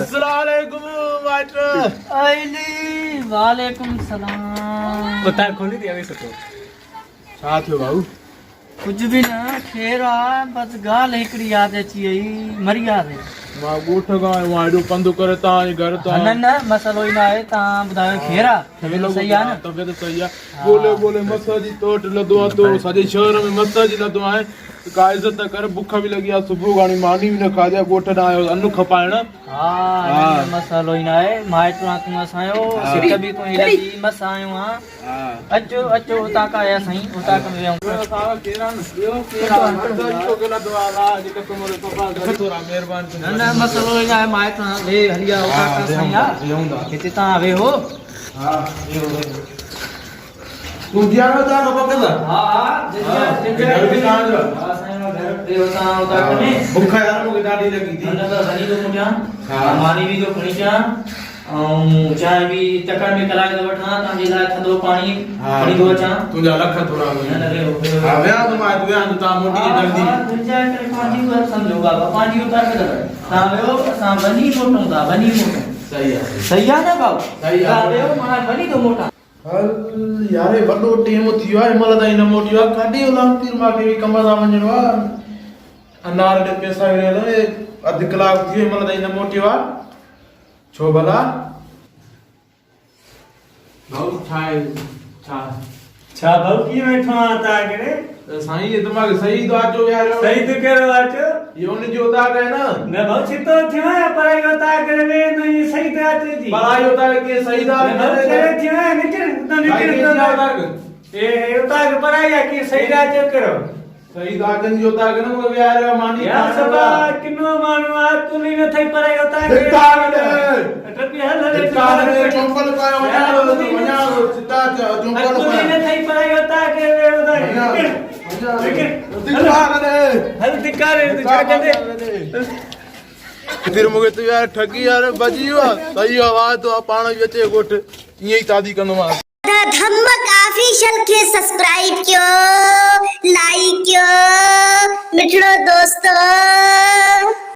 अस्सलामुअलैकुम मास्टर। आइली वालेकुम सलाम। बता खोली दिया वैसे तो छा थियो बाबू? कुछ भी ना खेर आ बस गाल हिकड़ी याद अची वई मरी याद मां ॻोठ खां आयो आहियां, हेॾो पंधु करे तव्हांजे घर तां। न न मसलो ई न आहे। तव्हां ॿुधायो खेर आ तबियत सही आहे न? तबियत सही आहे। ॻोल्हे ॻोल्हे मस जी तोट लदो आहे तो सॼे शहर में मस जी लदो आहे। का इज़त कर, बुख भी लगी आहे। सुबुह घणी मानी भी न खाधी आहे। ॻोठ ॾांहुं आयो अन्न खपाइण। हा मसलो ई न आहे। माइट तूं असांजो सिक बि तूं लगी मस आयो आहे। अचो अचो उतां का आया साईं, उतां का वेहूं। न न मसलो ई न आहे। माइट वे हलिया उतां का साईं आहे हिते तव्हां वेहो। तूं ध्यान दा खपंदव। हा हा घर भी तव्हांजो। हा साईं घर ॾे उतां उतां कने बुख यार मूंखे ॾाढी लगी थी। न त हली तो मुंहिंजा मानी बि तो खणी अचां ऐं चांहि बि टकण में कलाक थो वठां तव्हांजे लाइ थधो पाणी खणी थो अचां। तुंहिंजा लख थोरा न न वेहो हा विया तो मां विया तो तव्हां मोटी जल्दी तुंहिंजा करे पंहिंजी बात सम्झो बाबा, पंहिंजी बात कर। तव्हां वेहो असां वञी मोटूं था, वञी मोटूं। सही आहे। सही आहे न बाबू? सही आहे। तव्हां वेहो मां वञी थो मोटां। हल यारे वॾो टेम थियो आहे, हिनमहिल ताईं न मोटियो आहे। काॾे उलामती मूंखे बि कम सां वञिणो आहे। अनार ॾे पैसा विड़ियल आहे, अधु कलाक थियो हिनमहिल ताईं न मोटियो आहे। छो भला भाऊ छा आहे? छा भाऊ की बैठो आ ता करे? साईं ये दिमाग सही तो आचो यार। सही तो करो आचो ये उन जो उतार है ना। न भाऊ छितो थियो है पढ़ाई होता करे वे नहीं सही तो आचो जी। पढ़ाई होता है कि सही दा करे थियो है निकल तो निकल ए उतार के पढ़ाई है कि सही आचो करो। सही दा जन जो उतार के ना मुझे यार मानी यार सबा किनो मानो आ तू नहीं न थई पढ़ाई होता है। उतार दे टपी हल हल उतार दे चंपल पायो वना चिता चंपल तू नहीं न थई पढ़ाई होता के वे उधर हल दिक्कार है तू क्या दे फिर मुझे तो यार ठगी यार बजी हुआ सही आवाज तो पाण भी अचे गोठ इए ही शादी कंदो मां। धम्मक ऑफिशियल के सब्सक्राइब क्यों लाइक क्यों मिठड़ो दोस्तों।